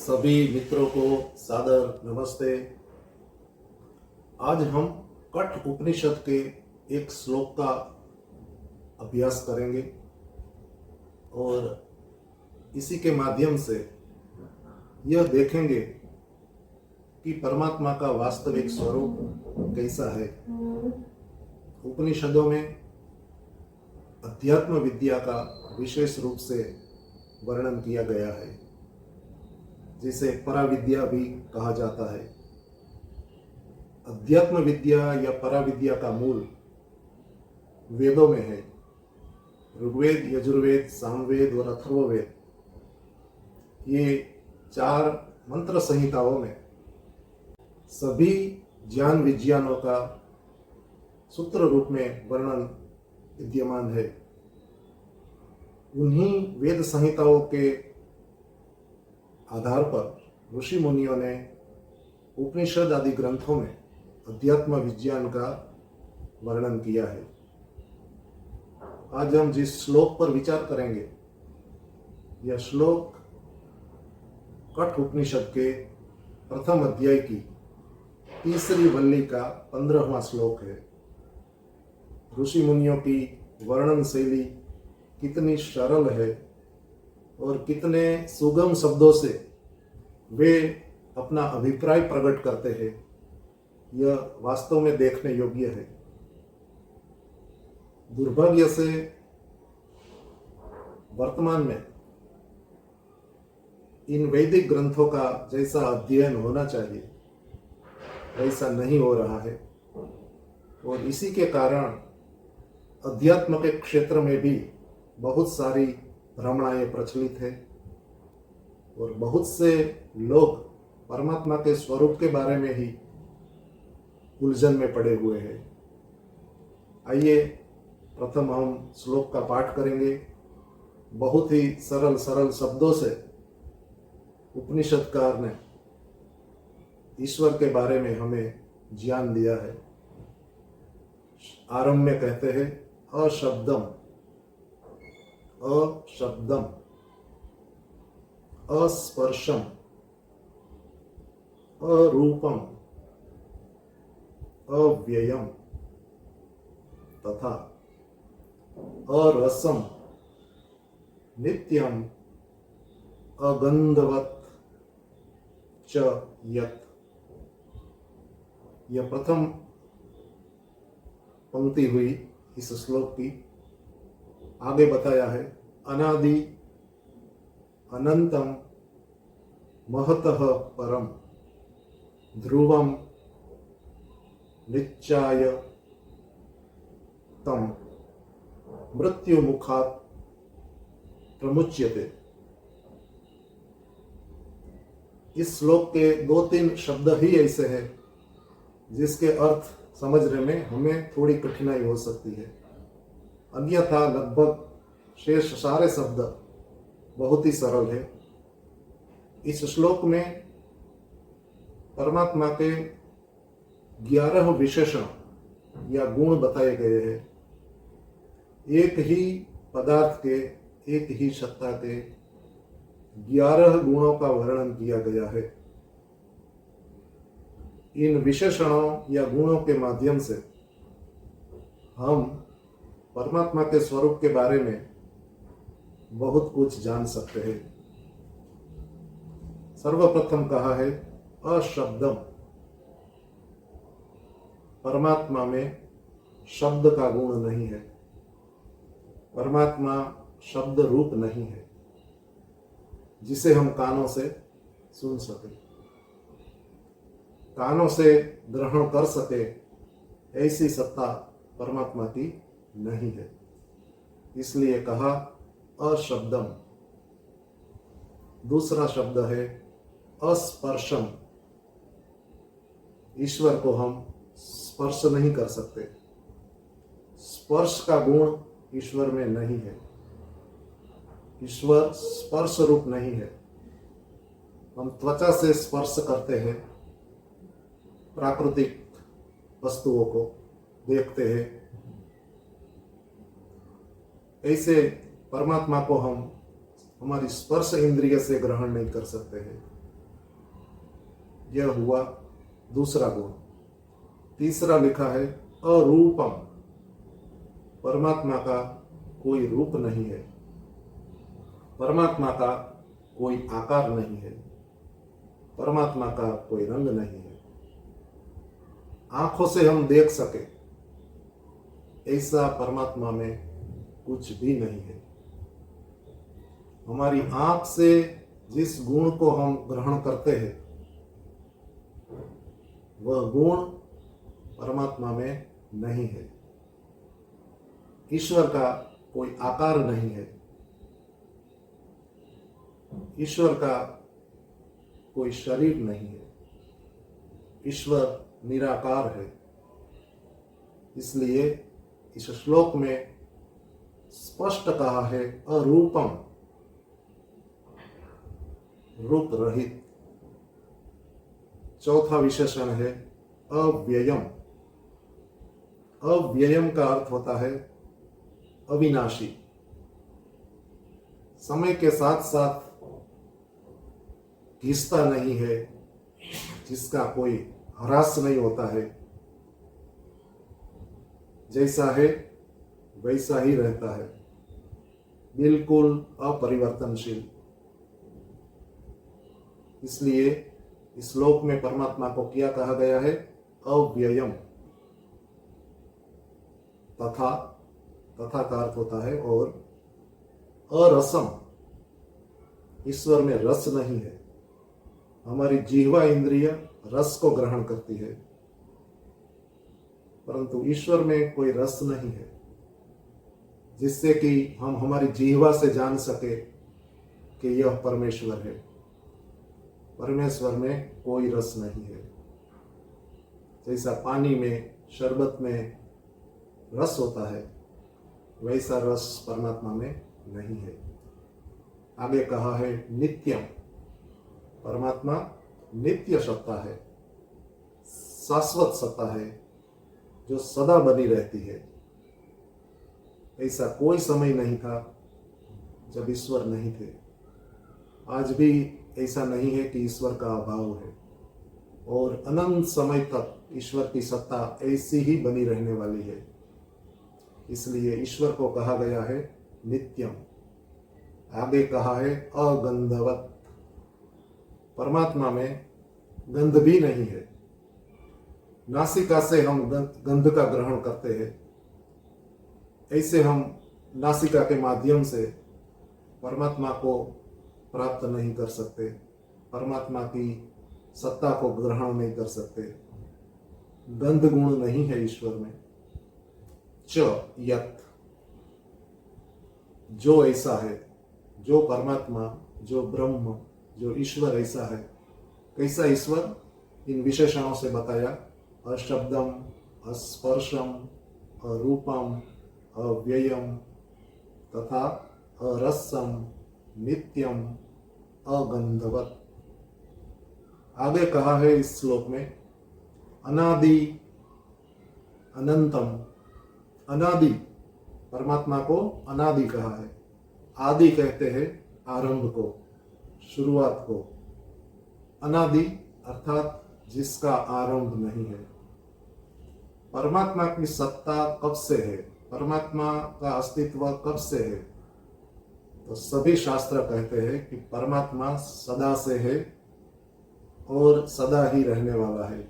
सभी मित्रों को सादर नमस्ते। आज हम कठ उपनिषद के एक श्लोक का अभ्यास करेंगे और इसी के माध्यम से यह देखेंगे कि परमात्मा का वास्तविक स्वरूप कैसा है। उपनिषदों में अध्यात्म विद्या का विशेष रूप से वर्णन किया गया है, जिसे पराविद्या भी कहा जाता है। अध्यात्म विद्या या पराविद्या का मूल वेदों में है। ऋग्वेद, यजुर्वेद, सामवेद और अथर्ववेद, ये 4 मंत्र संहिताओं में सभी ज्ञान विज्ञानों का सूत्र रूप में वर्णन विद्यमान है। उन्हीं वेद संहिताओं के आधार पर ऋषि मुनियों ने उपनिषद आदि ग्रंथों में अध्यात्म विज्ञान का वर्णन किया है। आज हम जिस श्लोक पर विचार करेंगे, यह श्लोक कठ उपनिषद के प्रथम अध्याय की तीसरी वल्ली का 15वां श्लोक है। ऋषि मुनियों की वर्णन शैली कितनी सरल है और कितने सुगम शब्दों से वे अपना अभिप्राय प्रकट करते हैं, यह वास्तव में देखने योग्य है। दुर्भाग्य से वर्तमान में इन वैदिक ग्रंथों का जैसा अध्ययन होना चाहिए वैसा नहीं हो रहा है और इसी के कारण अध्यात्म के क्षेत्र में भी बहुत सारी भ्रमणाएं प्रचलित है और बहुत से लोग परमात्मा के स्वरूप के बारे में ही उलझन में पड़े हुए हैं। आइए प्रथम हम श्लोक का पाठ करेंगे। बहुत ही सरल शब्दों से उपनिषदकार ने ईश्वर के बारे में हमें ज्ञान दिया है। आरंभ में कहते हैं अशब्दम, अशब्दम, अस्पर्शम, अरूपम, अव्ययम तथा अरसम, नित्यम, अगंधवत च यत्। यह प्रथम पंक्ति हुई इस श्लोक की। आगे बताया है अनादि अनंतम महतः परम ध्रुवम निच्चाय तम मृत्यु मुखात् प्रमुच्यते। इस श्लोक के 2-3 शब्द ही ऐसे हैं जिसके अर्थ समझने में हमें थोड़ी कठिनाई हो सकती है, अन्यथा लगभग शेष सारे शब्द बहुत ही सरल है। इस श्लोक में परमात्मा के 11 विशेषण या गुण बताए गए हैं। एक ही पदार्थ के, एक ही सत्ता के 11 गुणों का वर्णन किया गया है। इन विशेषणों या गुणों के माध्यम से हम परमात्मा के स्वरूप के बारे में बहुत कुछ जान सकते हैं। सर्वप्रथम कहा है अशब्दम। परमात्मा में शब्द का गुण नहीं है। परमात्मा शब्द रूप नहीं है जिसे हम कानों से सुन सके, कानों से ग्रहण कर सके, ऐसी सत्ता परमात्मा की नहीं है। इसलिए कहा अशब्दम। दूसरा शब्द है अस्पर्शम। ईश्वर को हम स्पर्श नहीं कर सकते। स्पर्श का गुण ईश्वर में नहीं है। ईश्वर स्पर्श रूप नहीं है। हम त्वचा से स्पर्श करते हैं, प्राकृतिक वस्तुओं को देखते हैं। ऐसे परमात्मा को हम हमारी स्पर्श इंद्रिय से ग्रहण नहीं कर सकते हैं। यह हुआ दूसरा गुण। तीसरा लिखा है अरूपम, परमात्मा का कोई रूप नहीं है, परमात्मा का कोई आकार नहीं है, परमात्मा का कोई रंग नहीं है, आंखों से हम देख सके ऐसा परमात्मा में कुछ भी नहीं है। हमारी आंख से जिस गुण को हम ग्रहण करते हैं वह गुण परमात्मा में नहीं है। ईश्वर का कोई आकार नहीं है, ईश्वर का कोई शरीर नहीं है, ईश्वर निराकार है। इसलिए इस श्लोक में स्पष्ट कहा है अरूपम, रूप रहित। चौथा विशेषण है अव्ययम। अव्ययम का अर्थ होता है अविनाशी, समय के साथ साथ घिसता नहीं है, जिसका कोई ह्रास नहीं होता है, जैसा है वैसा ही रहता है, बिल्कुल अपरिवर्तनशील। इसलिए इस श्लोक में परमात्मा को क्या कहा गया है? अव्ययम। तथा, तथा का अर्थ होता है और अरसम, ईश्वर में रस नहीं है। हमारी जिह्वा इंद्रिय रस को ग्रहण करती है, परंतु ईश्वर में कोई रस नहीं है जिससे कि हम हमारी जिह्वा से जान सके कि यह परमेश्वर है। परमेश्वर में कोई रस नहीं है। जैसा पानी में, शरबत में रस होता है, वैसा रस परमात्मा में नहीं है। आगे कहा है नित्यम, परमात्मा नित्य सत्ता है, शाश्वत सत्ता है जो सदा बनी रहती है। ऐसा कोई समय नहीं था जब ईश्वर नहीं थे। आज भी ऐसा नहीं है कि ईश्वर का अभाव है, और अनंत समय तक ईश्वर की सत्ता ऐसी ही बनी रहने वाली है। इसलिए ईश्वर को कहा गया है नित्यम। आगे कहा है अगंधवत, परमात्मा में गंध भी नहीं है। नासिका से हम गंध का ग्रहण करते हैं, ऐसे हम नासिका के माध्यम से परमात्मा को प्राप्त नहीं कर सकते, परमात्मा की सत्ता को ग्रहण नहीं कर सकते। गंध गुण नहीं है ईश्वर में। च यत्, जो ऐसा है, जो परमात्मा, जो ब्रह्म, जो ईश्वर ऐसा है। कैसा ईश्वर? इन विशेषणों से बताया, अशब्दम, अस्पर्शम, अरूपम, अव्ययम तथा अरसम, नित्यम, अगंधवत। आगे कहा है इस श्लोक में अनादि, अनंतम। अनादि, परमात्मा को अनादि कहा है। आदि कहते हैं आरंभ को, शुरुआत को। अनादि अर्थात जिसका आरंभ नहीं है। परमात्मा की सत्ता कब से है, परमात्मा का अस्तित्व कब से है? तो सभी शास्त्र कहते हैं कि परमात्मा सदा से है और सदा ही रहने वाला है।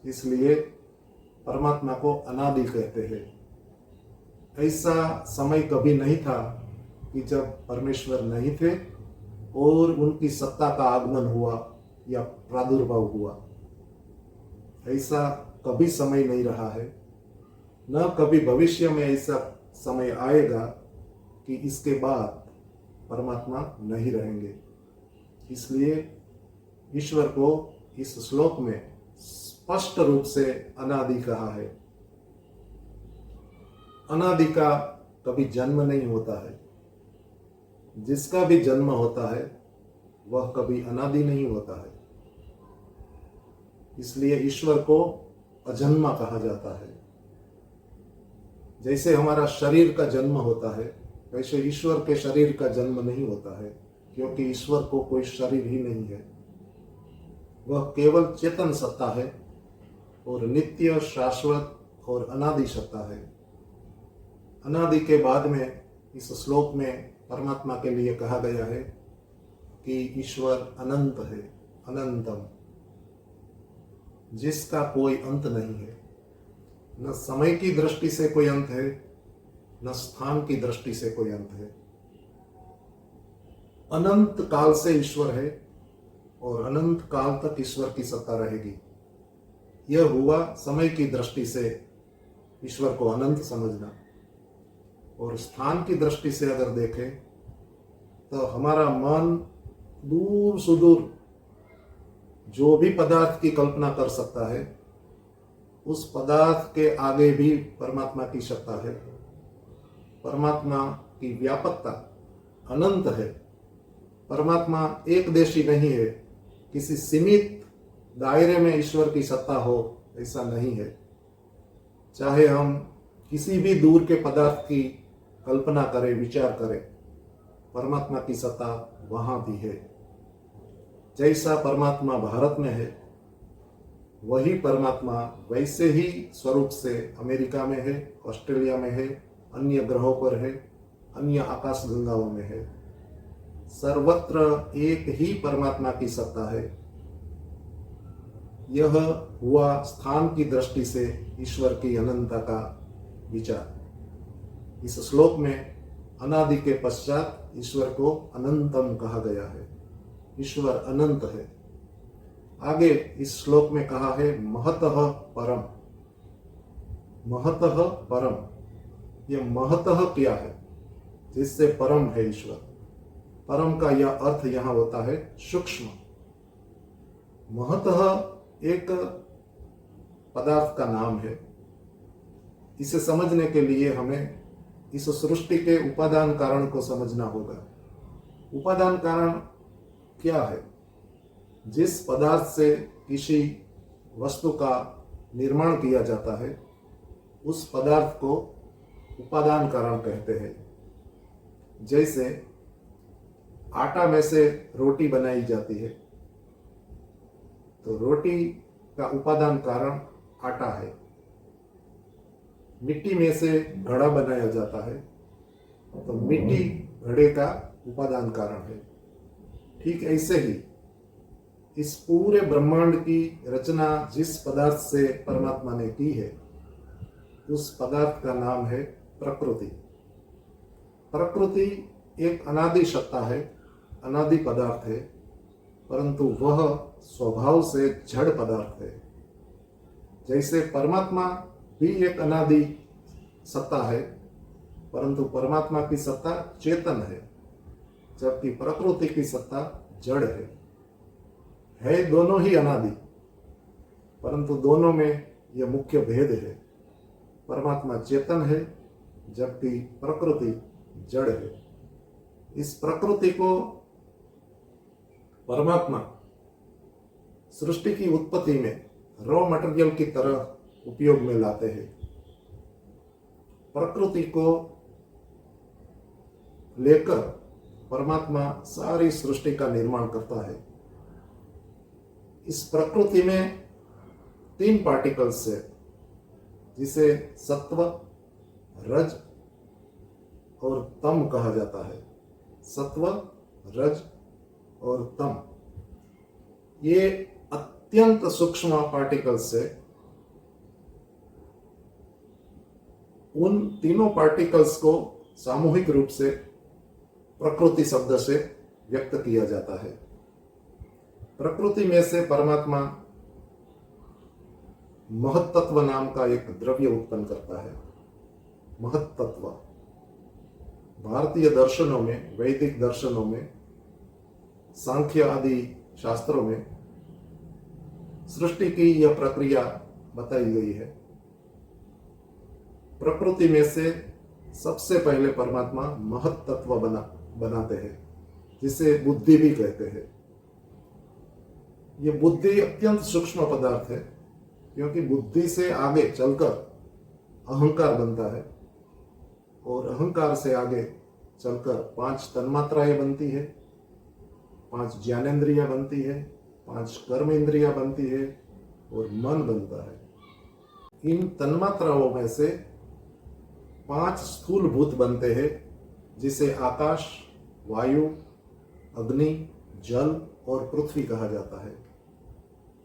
इसलिए परमात्मा को अनादि कहते हैं। ऐसा समय कभी नहीं था कि जब परमेश्वर नहीं थे और उनकी सत्ता का आगमन हुआ या प्रादुर्भाव हुआ। ऐसा कभी समय नहीं रहा है, न कभी भविष्य में ऐसा समय आएगा कि इसके बाद परमात्मा नहीं रहेंगे। इसलिए ईश्वर को इस श्लोक में स्पष्ट रूप से अनादि कहा है। अनादि का कभी जन्म नहीं होता है। जिसका भी जन्म होता है वह कभी अनादि नहीं होता है। इसलिए ईश्वर को अजन्मा कहा जाता है। जैसे हमारा शरीर का जन्म होता है, वैसे ईश्वर के शरीर का जन्म नहीं होता है, क्योंकि ईश्वर को कोई शरीर ही नहीं है। वह केवल चेतन सत्ता है और नित्य, शाश्वत और अनादि सत्ता है। अनादि के बाद में इस श्लोक में परमात्मा के लिए कहा गया है कि ईश्वर अनंत है, अनंतम, जिसका कोई अंत नहीं है। न समय की दृष्टि से कोई अंत है, न स्थान की दृष्टि से कोई अंत है। अनंत काल से ईश्वर है और अनंत काल तक ईश्वर की सत्ता रहेगी। यह हुआ समय की दृष्टि से ईश्वर को अनंत समझना। और स्थान की दृष्टि से अगर देखें तो हमारा मन दूर सुदूर जो भी पदार्थ की कल्पना कर सकता है, उस पदार्थ के आगे भी परमात्मा की सत्ता है। परमात्मा की व्यापकता अनंत है। परमात्मा एक देशी नहीं है, किसी सीमित दायरे में ईश्वर की सत्ता हो ऐसा नहीं है। चाहे हम किसी भी दूर के पदार्थ की कल्पना करें, विचार करें, परमात्मा की सत्ता वहां भी है। जैसा परमात्मा भारत में है, वही परमात्मा वैसे ही स्वरूप से अमेरिका में है, ऑस्ट्रेलिया में है, अन्य ग्रहों पर है, अन्य आकाश गंगाओं में है। सर्वत्र एक ही परमात्मा की सत्ता है। यह हुआ स्थान की दृष्टि से ईश्वर की अनंतता का विचार। इस श्लोक में अनादि के पश्चात ईश्वर को अनंतम कहा गया है। ईश्वर अनंत है। आगे इस श्लोक में कहा है महतः परम। महतः परम, यह महतः क्या है? जिससे परम है ईश्वर। परम का यह अर्थ यहां होता है सूक्ष्म। महतः एक पदार्थ का नाम है। इसे समझने के लिए हमें इस सृष्टि के उपादान कारण को समझना होगा। उपादान कारण क्या है? जिस पदार्थ से किसी वस्तु का निर्माण किया जाता है, उस पदार्थ को उपादान कारण कहते हैं। जैसे आटा में से रोटी बनाई जाती है, तो रोटी का उपादान कारण आटा है। मिट्टी में से घड़ा बनाया जाता है, तो मिट्टी घड़े का उपादान कारण है। ठीक ऐसे ही इस पूरे ब्रह्मांड की रचना जिस पदार्थ से परमात्मा ने की है, उस पदार्थ का नाम है प्रकृति। प्रकृति एक अनादि सत्ता है, अनादि पदार्थ है, परंतु वह स्वभाव से जड़ पदार्थ है। जैसे परमात्मा भी एक अनादि सत्ता है, परंतु परमात्मा की सत्ता चेतन है, जबकि प्रकृति की सत्ता जड़ है दोनों ही अनादि, परंतु दोनों में यह मुख्य भेद है। परमात्मा चेतन है, जबकि प्रकृति जड़ है। इस प्रकृति को परमात्मा सृष्टि की उत्पत्ति में रॉ मटेरियल की तरह उपयोग में लाते हैं। प्रकृति को लेकर परमात्मा सारी सृष्टि का निर्माण करता है। इस प्रकृति में 3 पार्टिकल्स है, जिसे सत्व, रज और तम कहा जाता है। सत्व, रज और तम, ये अत्यंत सूक्ष्म पार्टिकल्स है। उन तीनों पार्टिकल्स को सामूहिक रूप से प्रकृति शब्द से व्यक्त किया जाता है। प्रकृति में से परमात्मा महत्तत्व नाम का एक द्रव्य उत्पन्न करता है। महत्तत्व भारतीय दर्शनों में, वैदिक दर्शनों में, सांख्य आदि शास्त्रों में सृष्टि की यह प्रक्रिया बताई गई है। प्रकृति में से सबसे पहले परमात्मा महत्तत्व बनाते हैं, जिसे बुद्धि भी कहते हैं। यह बुद्धि अत्यंत सूक्ष्म पदार्थ है, क्योंकि बुद्धि से आगे चलकर अहंकार बनता है, और अहंकार से आगे चलकर 5 तन्मात्राएं बनती है, 5 ज्ञानेंद्रियां बनती है, 5 कर्म इंद्रियां बनती है और मन बनता है। इन तन्मात्राओं में से 5 स्थूल भूत बनते हैं, जिसे आकाश, वायु, अग्नि, जल और पृथ्वी कहा जाता है।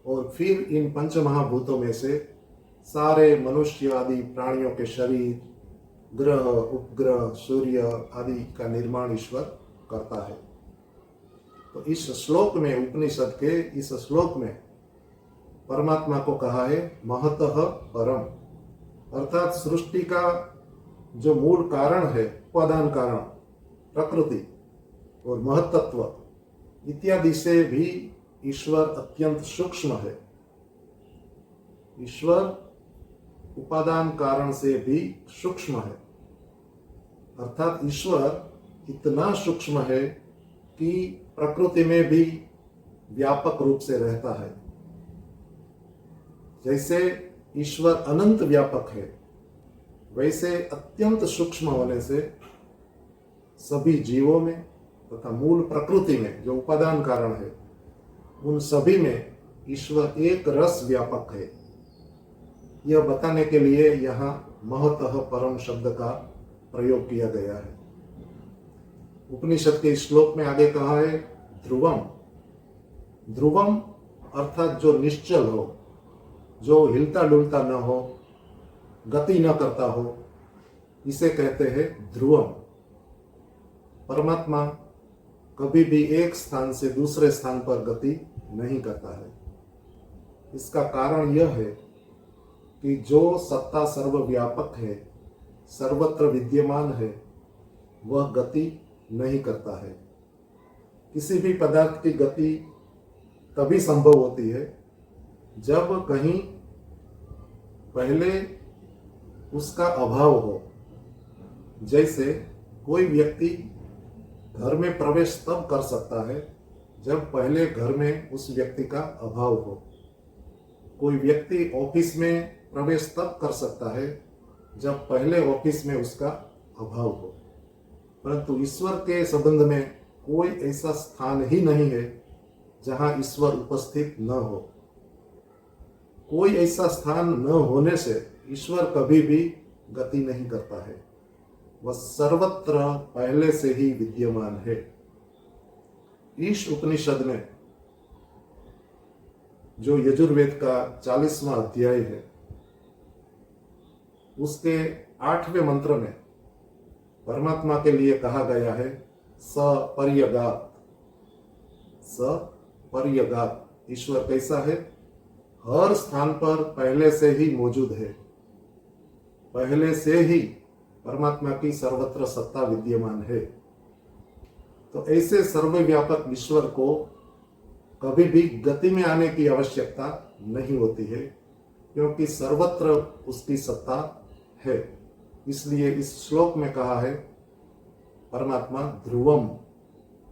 और फिर इन पंच महाभूतों में से सारे मनुष्य आदि प्राणियों के शरीर, ग्रह, उपग्रह, सूर्य आदि का निर्माण ईश्वर करता है। तो इस श्लोक में, उपनिषद के इस श्लोक में परमात्मा को कहा है महतः परम, अर्थात सृष्टि का जो मूल कारण है, उपादान कारण, प्रकृति और महतत्व इत्यादि से भी ईश्वर अत्यंत सूक्ष्म है। ईश्वर उपादान कारण से भी सूक्ष्म है, अर्थात ईश्वर इतना सूक्ष्म है कि प्रकृति में भी व्यापक रूप से रहता है। जैसे ईश्वर अनंत व्यापक है, वैसे अत्यंत सूक्ष्म होने से सभी जीवों में तथा मूल प्रकृति में जो उपादान कारण है, उन सभी में ईश्वर एक रस व्यापक है। यह बताने के लिए यहाँ महतः परम शब्द का प्रयोग किया गया है। उपनिषद के श्लोक में आगे कहा है ध्रुवम। ध्रुवम अर्थात जो निश्चल हो, जो हिलता डुलता न हो, गति न करता हो, इसे कहते हैं ध्रुवम। परमात्मा कभी भी एक स्थान से दूसरे स्थान पर गति नहीं करता है। इसका कारण यह है कि जो सत्ता सर्वव्यापक है, सर्वत्र विद्यमान है, वह गति नहीं करता है। किसी भी पदार्थ की गति तभी संभव होती है जब कहीं पहले उसका अभाव हो। जैसे कोई व्यक्ति घर में प्रवेश तब कर सकता है जब पहले घर में उस व्यक्ति का अभाव हो। कोई व्यक्ति ऑफिस में प्रवेश तब कर सकता है जब पहले ऑफिस में उसका अभाव हो। परंतु ईश्वर के संबंध में कोई ऐसा स्थान ही नहीं है जहां ईश्वर उपस्थित न हो। कोई ऐसा स्थान न होने से ईश्वर कभी भी गति नहीं करता है। वह सर्वत्र पहले से ही विद्यमान है। ईश उपनिषद में जो यजुर्वेद का 40वां अध्याय है, उसके 8वें मंत्र में परमात्मा के लिए कहा गया है सपर्यगात। सपर्यगात ईश्वर कैसा है? हर स्थान पर पहले से ही मौजूद है। पहले से ही परमात्मा की सर्वत्र सत्ता विद्यमान है। तो ऐसे सर्वव्यापक ईश्वर को कभी भी गति में आने की आवश्यकता नहीं होती है, क्योंकि सर्वत्र उसकी सत्ता है। इसलिए इस श्लोक में कहा है परमात्मा ध्रुवम,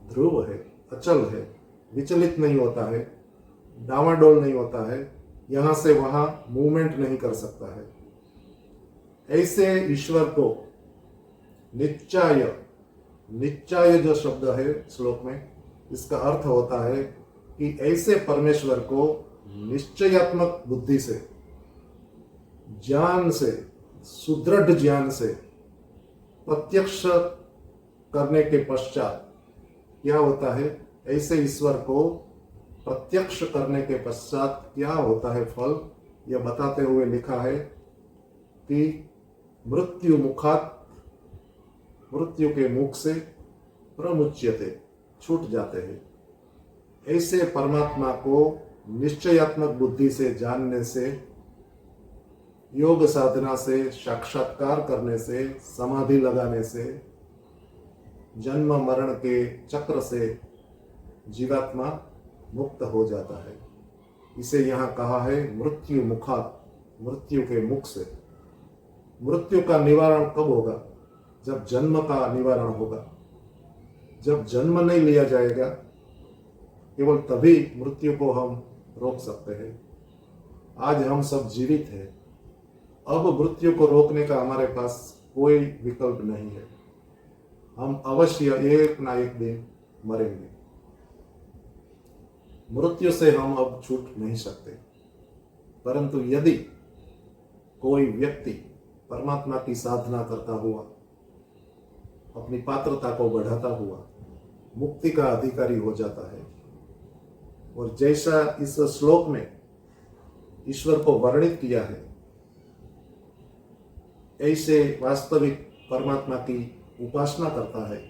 ध्रुव है, अचल है, विचलित नहीं होता है, डावाडोल नहीं होता है, यहां से वहां मूवमेंट नहीं कर सकता है। ऐसे ईश्वर को निश्चय, निश्चय जो शब्द है श्लोक में, इसका अर्थ होता है कि ऐसे परमेश्वर को निश्चयात्मक बुद्धि से, ज्ञान से, सुदृढ़ ज्ञान से प्रत्यक्ष करने के पश्चात क्या होता है? ऐसे ईश्वर को प्रत्यक्ष करने के पश्चात क्या होता है फल, यह बताते हुए लिखा है कि मृत्यु मुखात, मृत्यु के मुख से प्रमुच्यते, छूट जाते हैं। ऐसे परमात्मा को निश्चयात्मक बुद्धि से जानने से, योग साधना से, साक्षात्कार करने से, समाधि लगाने से, जन्म मरण के चक्र से जीवात्मा मुक्त हो जाता है। इसे यहाँ कहा है मृत्यु मुखात, मृत्यु के मुख से। मृत्यु का निवारण कब होगा? जब जन्म का निवारण होगा। जब जन्म नहीं लिया जाएगा, केवल तभी मृत्यु को हम रोक सकते हैं। आज हम सब जीवित हैं, अब मृत्यु को रोकने का हमारे पास कोई विकल्प नहीं है। हम अवश्य एक ना एक दिन मरेंगे। मृत्यु से हम अब छूट नहीं सकते, परंतु यदि कोई व्यक्ति परमात्मा की साधना करता हुआ, अपनी पात्रता को बढ़ाता हुआ मुक्ति का अधिकारी हो जाता है, और जैसा इस श्लोक में ईश्वर को वर्णित किया है, ऐसे वास्तविक परमात्मा की उपासना करता है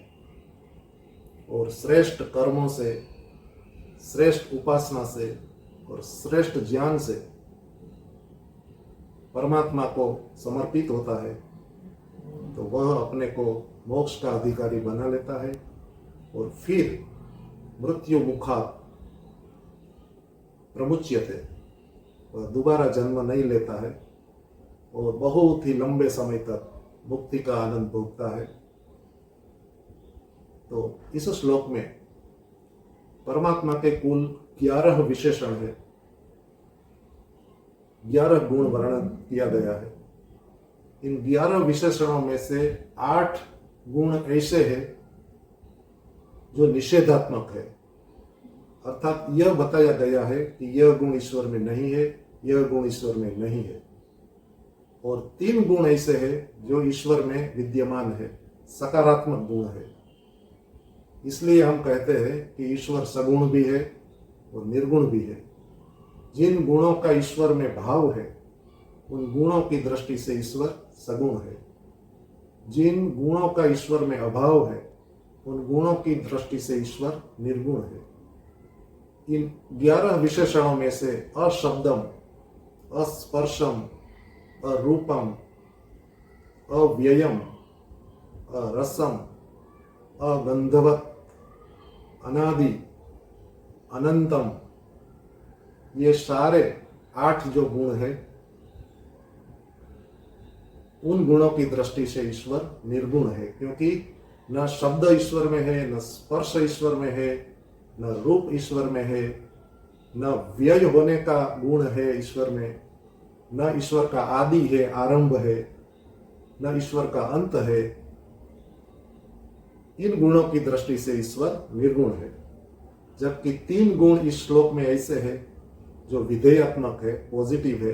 और श्रेष्ठ कर्मों से, श्रेष्ठ उपासना से और श्रेष्ठ ज्ञान से परमात्मा को समर्पित होता है, तो वह अपने को मोक्ष का अधिकारी बना लेता है और फिर मृत्यु मुखा प्रमुच्यते, वह दोबारा जन्म नहीं लेता है और बहुत ही लंबे समय तक मुक्ति का आनंद भोगता है। तो इस श्लोक में परमात्मा के कुल 11 विशेषण है, 11 गुण वर्णन किया गया है। इन 11 विशेषणों में से 8 गुण ऐसे हैं जो निषेधात्मक है, अर्थात यह बताया गया है कि यह गुण ईश्वर में नहीं है, यह गुण ईश्वर में नहीं है। और 3 गुण ऐसे हैं जो ईश्वर में विद्यमान है, सकारात्मक गुण है। इसलिए हम कहते हैं कि ईश्वर सगुण भी है और निर्गुण भी है। जिन गुणों का ईश्वर में भाव है, उन गुणों की दृष्टि से ईश्वर सगुण है। जिन गुणों का ईश्वर में अभाव है, उन गुणों की दृष्टि से ईश्वर निर्गुण है। इन 11 विशेषणों में से अशब्दम, अस्पर्शम, अरूपम, अव्ययम, अरसम, अगंधवत, अनादि, अनंतम, ये सारे 8 जो गुण है, उन गुणों की दृष्टि से ईश्वर निर्गुण है, क्योंकि न शब्द ईश्वर में है, न स्पर्श ईश्वर में है, न रूप ईश्वर में है, न व्यय होने का गुण है ईश्वर में, न ईश्वर का आदि है, आरंभ है, न ईश्वर का अंत है। इन गुणों की दृष्टि से ईश्वर निर्गुण है। जबकि 3 गुण इस श्लोक में ऐसे हैं जो विधेयात्मक है, पॉजिटिव है।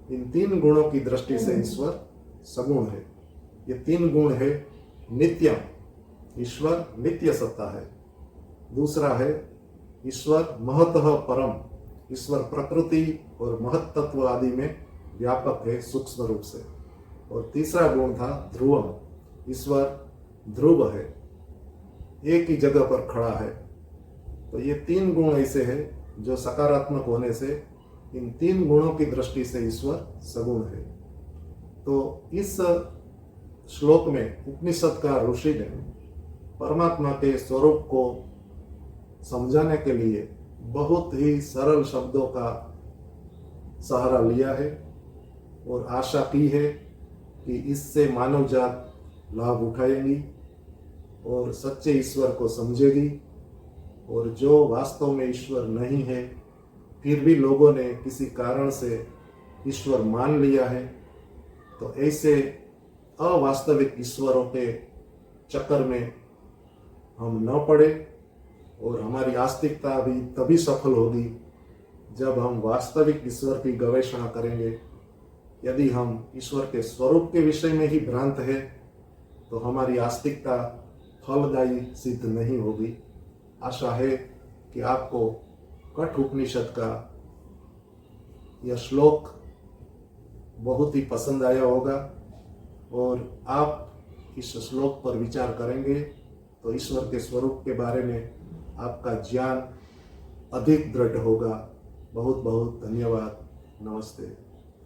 इन 3 गुणों की दृष्टि से ईश्वर सगुण है। ये 3 गुण है नित्यम, ईश्वर नित्य सत्ता है। दूसरा है ईश्वर महतः परम, ईश्वर प्रकृति और महत्त्व आदि में व्यापक है सूक्ष्म रूप से। और तीसरा गुण था ध्रुवम, ईश्वर ध्रुव है, एक ही जगह पर खड़ा है। तो ये 3 गुण ऐसे हैं जो सकारात्मक होने से इन 3 गुणों की दृष्टि से ईश्वर सगुण है। तो इस श्लोक में उपनिषद का ऋषि ने परमात्मा के स्वरूप को समझाने के लिए बहुत ही सरल शब्दों का सहारा लिया है और आशा की है कि इससे मानव जात लाभ उठाएंगी और सच्चे ईश्वर को समझेगी। और जो वास्तव में ईश्वर नहीं है, फिर भी लोगों ने किसी कारण से ईश्वर मान लिया है, तो ऐसे अवास्तविक ईश्वरों के चक्कर में हम न पड़े। और हमारी आस्तिकता भी तभी सफल होगी जब हम वास्तविक ईश्वर की गवेषणा करेंगे। यदि हम ईश्वर के स्वरूप के विषय में ही भ्रांत है, तो हमारी आस्तिकता फलदायी सिद्ध नहीं होगी। आशा है कि आपको कठ उपनिषद का यह श्लोक बहुत ही पसंद आया होगा और आप इस श्लोक पर विचार करेंगे तो ईश्वर के स्वरूप के बारे में आपका ज्ञान अधिक दृढ़ होगा। बहुत बहुत धन्यवाद। नमस्ते।